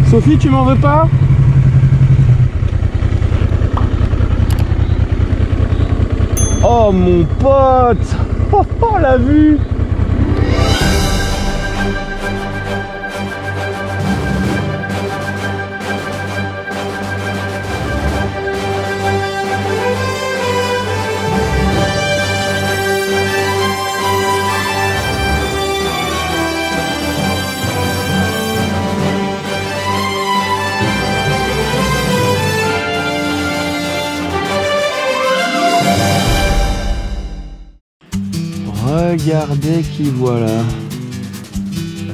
Sophie, tu m'en veux pas? Oh mon pote. Oh la vue. Regardez qui voilà.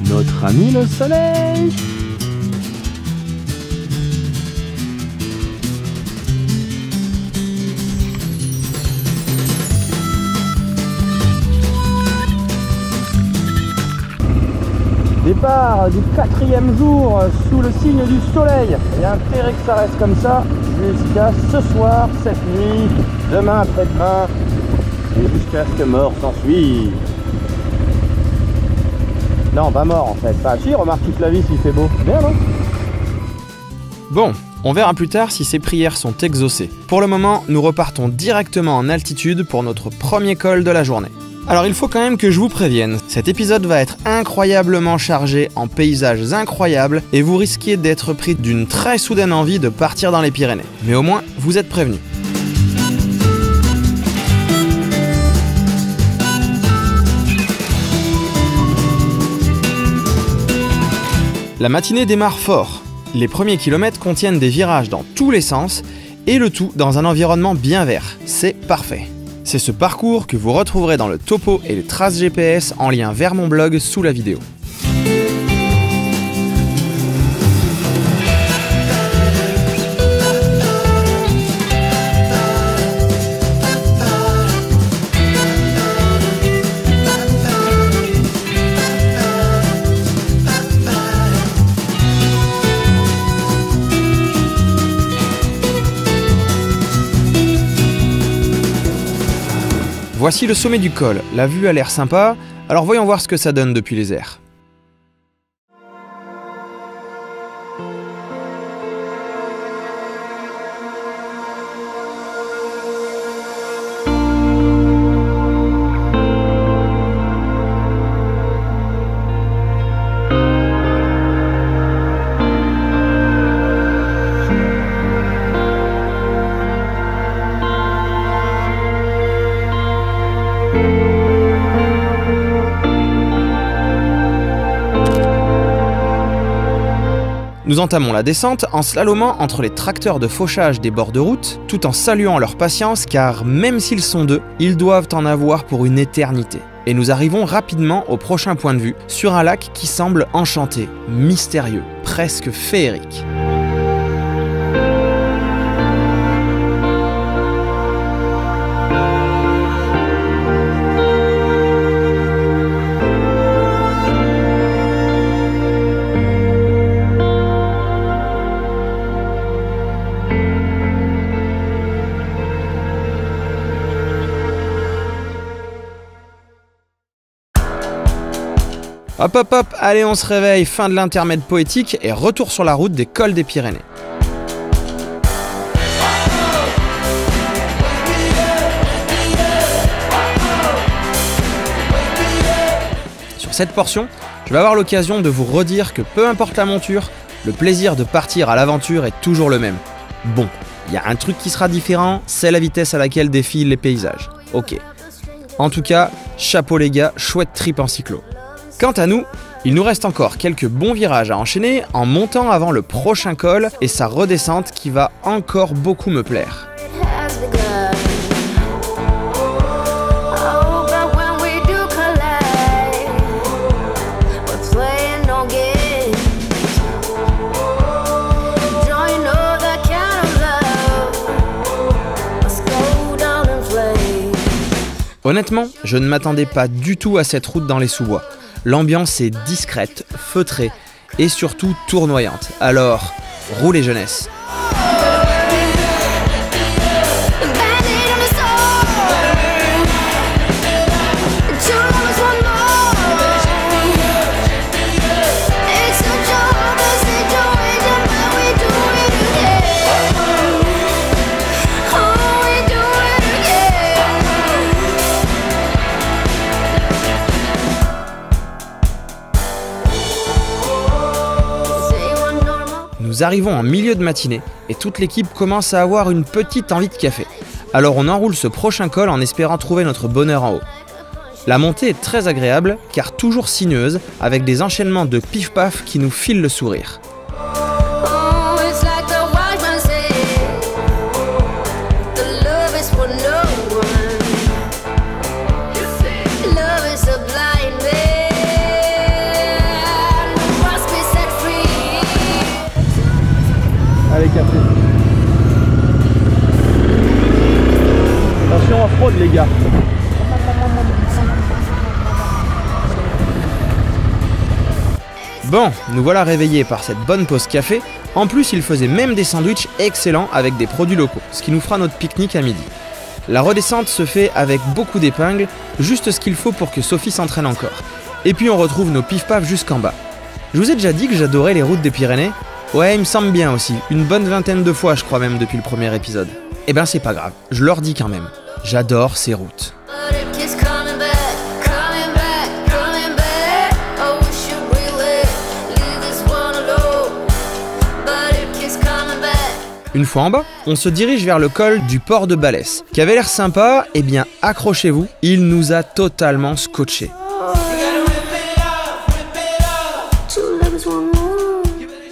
Notre ami le soleil. Départ du 4e jour sous le signe du soleil. Il y a intérêt que ça reste comme ça jusqu'à ce soir, cette nuit, demain après-demain. Et jusqu'à ce que mort s'ensuive. Non, pas mort en fait. Enfin, si, remarque toute la vie s'il fait beau. Bien, non? Bon, on verra plus tard si ces prières sont exaucées. Pour le moment, nous repartons directement en altitude pour notre premier col de la journée. Alors il faut quand même que je vous prévienne, cet épisode va être incroyablement chargé en paysages incroyables et vous risquez d'être pris d'une très soudaine envie de partir dans les Pyrénées. Mais au moins, vous êtes prévenus. La matinée démarre fort. Les premiers kilomètres contiennent des virages dans tous les sens et le tout dans un environnement bien vert. C'est parfait. C'est ce parcours que vous retrouverez dans le topo et les traces GPS en lien vers mon blog sous la vidéo. Voici le sommet du col, la vue a l'air sympa, alors voyons voir ce que ça donne depuis les airs. Nous entamons la descente en slalomant entre les tracteurs de fauchage des bords de route, tout en saluant leur patience car même s'ils sont deux, ils doivent en avoir pour une éternité. Et nous arrivons rapidement au prochain point de vue, sur un lac qui semble enchanté, mystérieux, presque féerique. Hop hop hop, allez on se réveille, fin de l'intermède poétique et retour sur la route des cols des Pyrénées. Sur cette portion, je vais avoir l'occasion de vous redire que peu importe la monture, le plaisir de partir à l'aventure est toujours le même. Bon, il y a un truc qui sera différent, c'est la vitesse à laquelle défilent les paysages. Ok. En tout cas, chapeau les gars, chouette trip en cyclo. Quant à nous, il nous reste encore quelques bons virages à enchaîner en montant avant le prochain col et sa redescente qui va encore beaucoup me plaire. Honnêtement, je ne m'attendais pas du tout à cette route dans les sous-bois. L'ambiance est discrète, feutrée et surtout tournoyante. Alors, roulez jeunesse! It's a Nous arrivons en milieu de matinée et toute l'équipe commence à avoir une petite envie de café. Alors on enroule ce prochain col en espérant trouver notre bonheur en haut. La montée est très agréable car toujours sinueuse avec des enchaînements de pif-paf qui nous filent le sourire. Allez, café. Attention off-road les gars. Bon, nous voilà réveillés par cette bonne pause café. En plus, il faisait même des sandwichs excellents avec des produits locaux, ce qui nous fera notre pique-nique à midi. La redescente se fait avec beaucoup d'épingles, juste ce qu'il faut pour que Sophie s'entraîne encore. Et puis on retrouve nos pif-paf jusqu'en bas. Je vous ai déjà dit que j'adorais les routes des Pyrénées ? Ouais, il me semble bien aussi, une bonne vingtaine de fois je crois même depuis le premier épisode. Eh ben c'est pas grave, je leur dis quand même, j'adore ces routes. Une fois en bas, on se dirige vers le col du port de Balès, qui avait l'air sympa, et bien accrochez-vous, il nous a totalement scotché.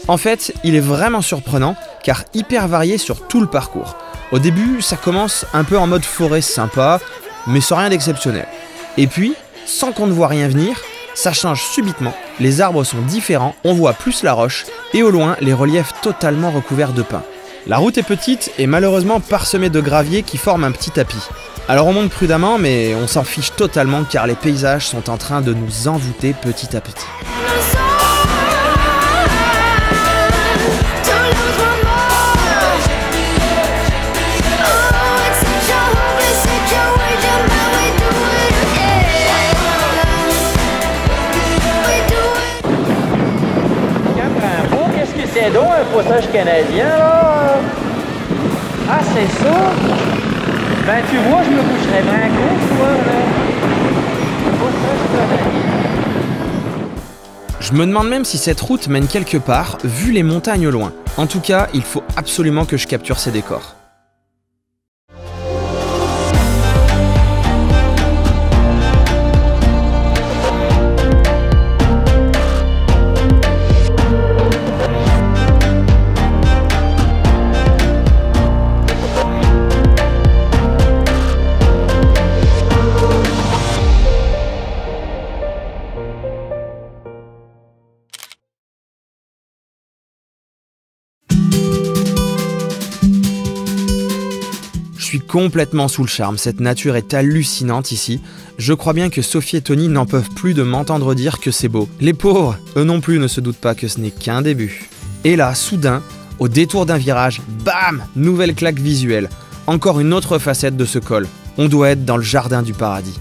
En fait, il est vraiment surprenant, car hyper varié sur tout le parcours. Au début, ça commence un peu en mode forêt sympa, mais sans rien d'exceptionnel. Et puis, sans qu'on ne voit rien venir, ça change subitement, les arbres sont différents, on voit plus la roche, et au loin, les reliefs totalement recouverts de pins. La route est petite et malheureusement parsemée de gravier qui forment un petit tapis. Alors on monte prudemment, mais on s'en fiche totalement car les paysages sont en train de nous envoûter petit à petit. C'est donc un poissage canadien là. Ah c'est ça. Ben tu vois, je me coucherais bien con, tu vois là. Poissage canadien. Je me demande même si cette route mène quelque part, vu les montagnes au loin. En tout cas, il faut absolument que je capture ces décors. Je suis complètement sous le charme, cette nature est hallucinante ici. Je crois bien que Sophie et Tony n'en peuvent plus de m'entendre dire que c'est beau. Les pauvres, eux non plus ne se doutent pas que ce n'est qu'un début. Et là, soudain, au détour d'un virage, bam, nouvelle claque visuelle. Encore une autre facette de ce col. On doit être dans le jardin du paradis.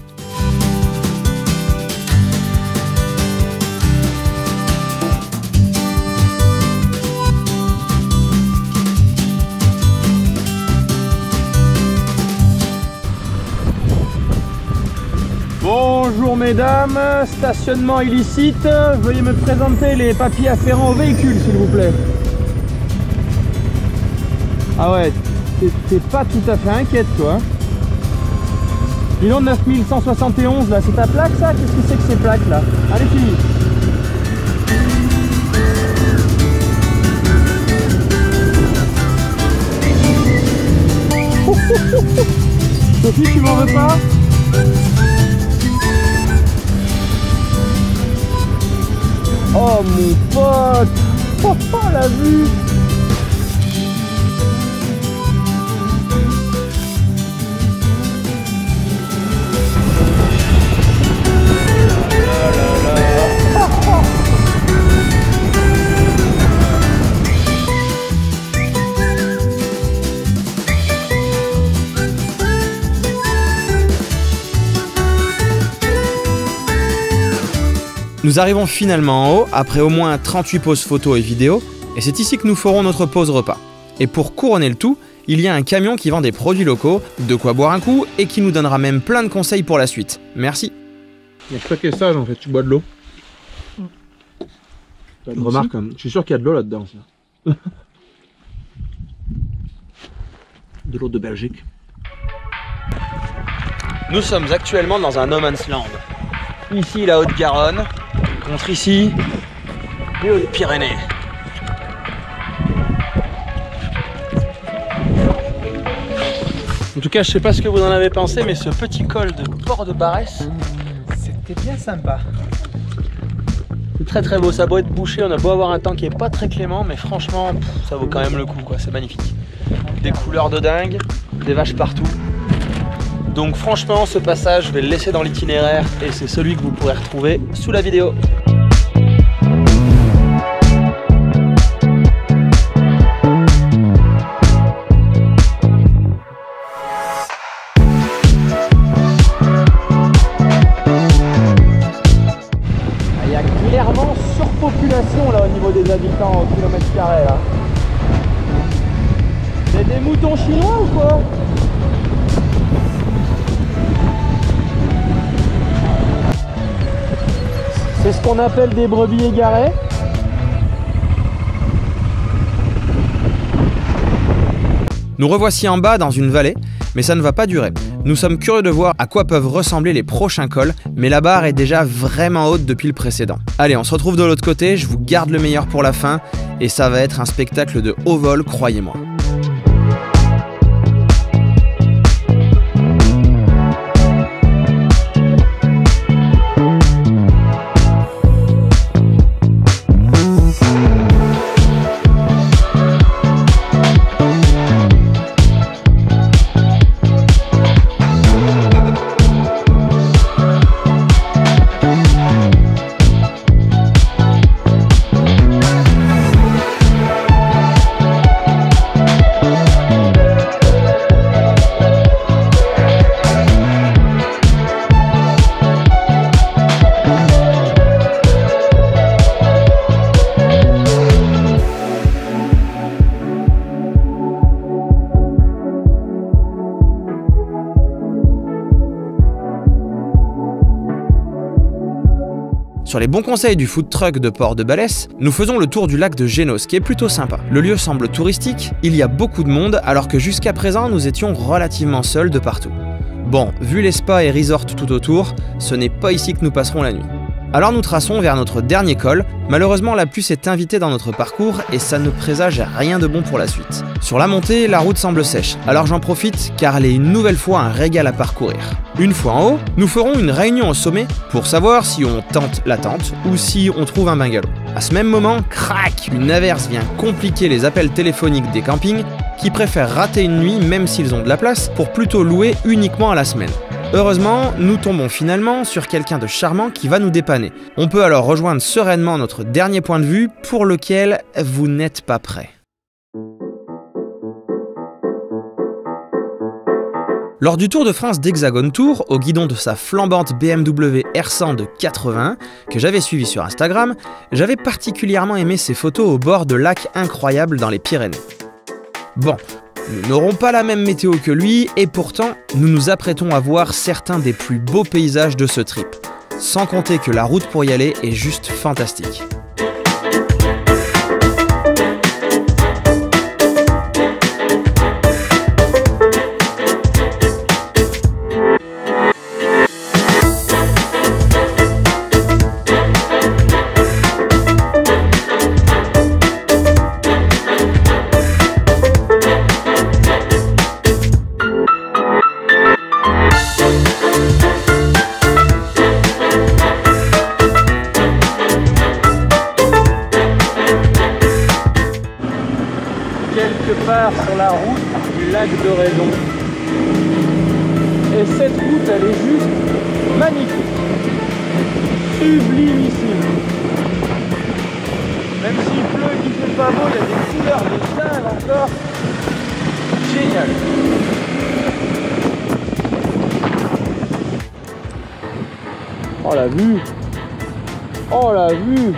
Bonjour mesdames, stationnement illicite, veuillez me présenter les papiers afférents au véhicule s'il vous plaît. Ah ouais, t'es pas tout à fait inquiète toi. Dis donc 9171 là, c'est ta plaque ça? Qu'est-ce que c'est que ces plaques là? Allez fille. Sophie, tu m'en veux pas? Oh mon pote. Oh la vue. Nous arrivons finalement en haut, après au moins 38 pauses photos et vidéos, et c'est ici que nous ferons notre pause repas. Et pour couronner le tout, il y a un camion qui vend des produits locaux, de quoi boire un coup, et qui nous donnera même plein de conseils pour la suite. Merci. Il n'y a pas que sage en fait, tu bois de l'eau. Remarque, je suis sûr qu'il y a de l'eau là-dedans. De l'eau de Belgique. Nous sommes actuellement dans un no man's land. Ici la Haute-Garonne, contre ici les Hautes-Pyrénées. En tout cas, je sais pas ce que vous en avez pensé, mais ce petit col de Port-de-Barès, c'était bien sympa. c'est très très beau. Ça a beau être bouché, on a beau avoir un temps qui est pas très clément, mais franchement, ça vaut quand même le coup, quoi. C'est magnifique. Des couleurs de dingue, des vaches partout. Donc franchement, ce passage, je vais le laisser dans l'itinéraire et c'est celui que vous pourrez retrouver sous la vidéo. Il y a clairement surpopulation là au niveau des habitants au kilomètre carré là. C'est des moutons chinois ou quoi? C'est ce qu'on appelle des brebis égarées. Nous revoici en bas dans une vallée, mais ça ne va pas durer. Nous sommes curieux de voir à quoi peuvent ressembler les prochains cols, mais la barre est déjà vraiment haute depuis le précédent. Allez, on se retrouve de l'autre côté, je vous garde le meilleur pour la fin, et ça va être un spectacle de haut vol, croyez-moi. Sur les bons conseils du food truck de Port-de-Balès, nous faisons le tour du lac de Génos, qui est plutôt sympa. Le lieu semble touristique, il y a beaucoup de monde, alors que jusqu'à présent nous étions relativement seuls de partout. Bon, vu les spas et resorts tout autour, ce n'est pas ici que nous passerons la nuit. Alors nous traçons vers notre dernier col. Malheureusement, la pluie s'est invitée dans notre parcours et ça ne présage rien de bon pour la suite. Sur la montée, la route semble sèche, alors j'en profite car elle est une nouvelle fois un régal à parcourir. Une fois en haut, nous ferons une réunion au sommet pour savoir si on tente la tente ou si on trouve un bungalow. À ce même moment, crac, une averse vient compliquer les appels téléphoniques des campings qui préfèrent rater une nuit même s'ils ont de la place pour plutôt louer uniquement à la semaine. Heureusement, nous tombons finalement sur quelqu'un de charmant qui va nous dépanner. On peut alors rejoindre sereinement notre dernier point de vue pour lequel vous n'êtes pas prêts. Lors du Tour de France d'Hexagone Tour, au guidon de sa flambante BMW R100 de 81, que j'avais suivi sur Instagram, j'avais particulièrement aimé ses photos au bord de lacs incroyables dans les Pyrénées. Bon, nous n'aurons pas la même météo que lui, et pourtant, nous nous apprêtons à voir certains des plus beaux paysages de ce trip. Sans compter que la route pour y aller est juste fantastique. Quelque part sur la route du lac de Raison. Et cette route, elle est juste magnifique. Sublimissime. Même s'il pleut et qu'il fait pas beau, il y a des couleurs de dingue encore. Génial. Oh la vue. Oh la vue.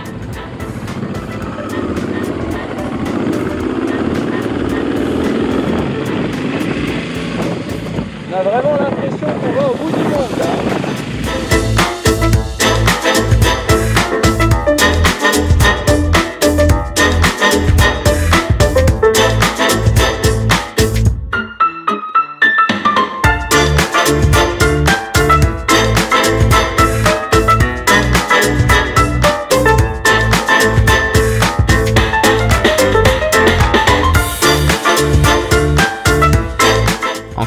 On a vraiment l'impression qu'on va au bout du monde là.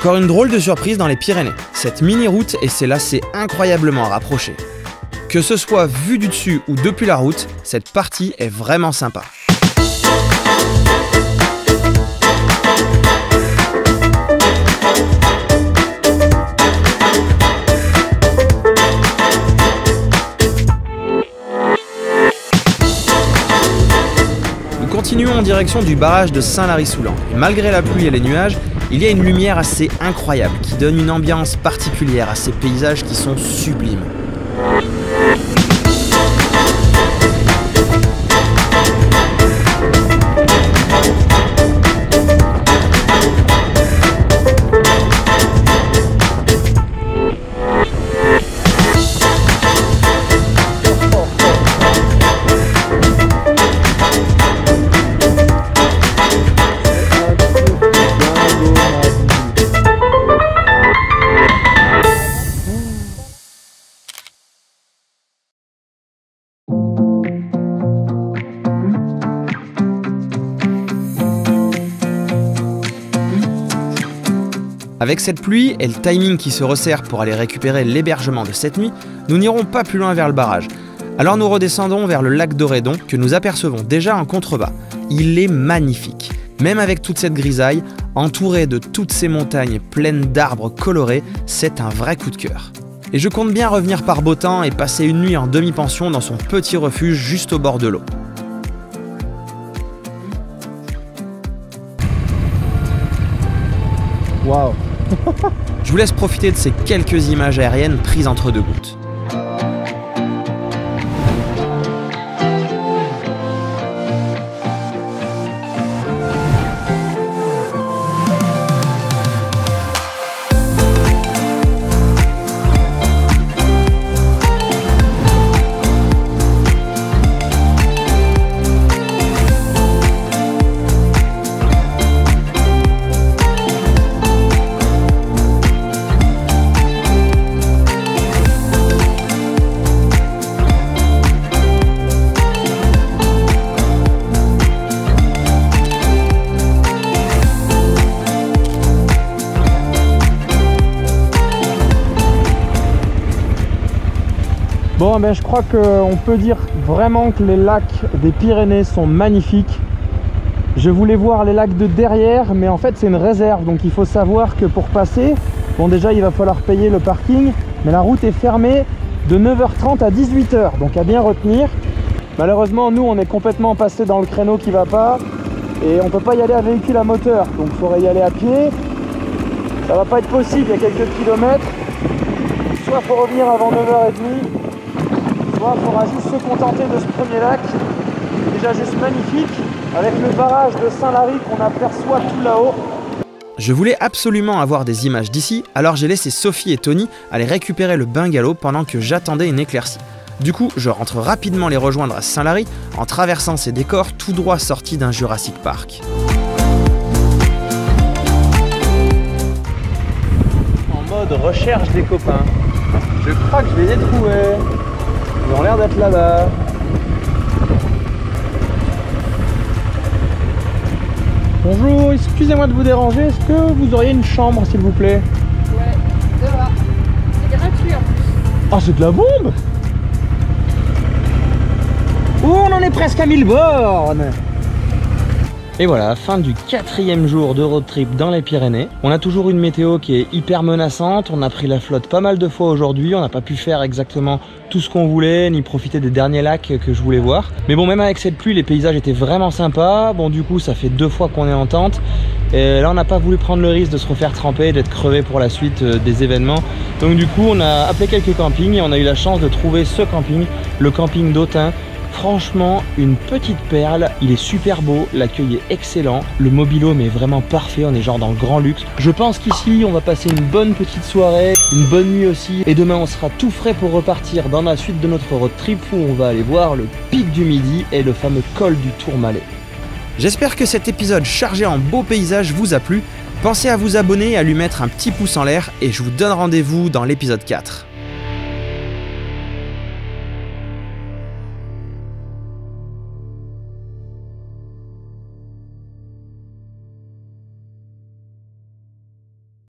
Encore une drôle de surprise dans les Pyrénées. Cette mini-route et ses lacets incroyablement rapprochés. Que ce soit vu du dessus ou depuis la route, cette partie est vraiment sympa. Nous continuons en direction du barrage de Saint-Lary-Soulan. Et malgré la pluie et les nuages, il y a une lumière assez incroyable qui donne une ambiance particulière à ces paysages qui sont sublimes. Avec cette pluie et le timing qui se resserre pour aller récupérer l'hébergement de cette nuit, nous n'irons pas plus loin vers le barrage. Alors nous redescendons vers le lac d'Orédon que nous apercevons déjà en contrebas. Il est magnifique. Même avec toute cette grisaille, entouré de toutes ces montagnes pleines d'arbres colorés, c'est un vrai coup de cœur. Et je compte bien revenir par beau temps et passer une nuit en demi-pension dans son petit refuge juste au bord de l'eau. Waouh. Je vous laisse profiter de ces quelques images aériennes prises entre deux gouttes. Bon, ben, je crois qu'on peut dire vraiment que les lacs des Pyrénées sont magnifiques. Je voulais voir les lacs de derrière, mais en fait c'est une réserve, donc il faut savoir que pour passer, bon déjà il va falloir payer le parking, mais la route est fermée de 9h30 à 18h, donc à bien retenir. Malheureusement nous on est complètement passé dans le créneau qui va pas, et on peut pas y aller à véhicule à moteur, donc il faudrait y aller à pied. Ça va pas être possible, il y a quelques kilomètres. Soit il faut revenir avant 9h30, soit il faudra juste se contenter de ce premier lac, déjà juste magnifique, avec le barrage de Saint-Lary qu'on aperçoit tout là-haut. Je voulais absolument avoir des images d'ici, alors j'ai laissé Sophie et Tony aller récupérer le bungalow pendant que j'attendais une éclaircie. Du coup, je rentre rapidement les rejoindre à Saint-Lary en traversant ces décors tout droit sortis d'un Jurassic Park. En mode recherche des copains. Je crois que je les ai trouvés. Ils ont l'air d'être là-bas. Bonjour, excusez-moi de vous déranger. Est-ce que vous auriez une chambre, s'il vous plaît? Ouais, dehors. C'est gratuit en plus. Ah, c'est de la bombe! Oh, on en est presque à 1000 bornes! Et voilà, fin du 4e jour de road trip dans les Pyrénées. On a toujours une météo qui est hyper menaçante, on a pris la flotte pas mal de fois aujourd'hui, on n'a pas pu faire exactement tout ce qu'on voulait, ni profiter des derniers lacs que je voulais voir. Mais bon, même avec cette pluie, les paysages étaient vraiment sympas. Bon, du coup, ça fait 2 fois qu'on est en tente. Et là, on n'a pas voulu prendre le risque de se refaire tremper, d'être crevé pour la suite des événements. Donc du coup, on a appelé quelques campings et on a eu la chance de trouver ce camping, le camping d'Autun. Franchement, une petite perle, il est super beau, l'accueil est excellent, le mobil-home est vraiment parfait, on est genre dans le grand luxe. Je pense qu'ici, on va passer une bonne petite soirée, une bonne nuit aussi, et demain on sera tout frais pour repartir dans la suite de notre road trip où on va aller voir le pic du Midi et le fameux col du Tourmalet. J'espère que cet épisode chargé en beaux paysages vous a plu. Pensez à vous abonner et à lui mettre un petit pouce en l'air et je vous donne rendez-vous dans l'épisode 4.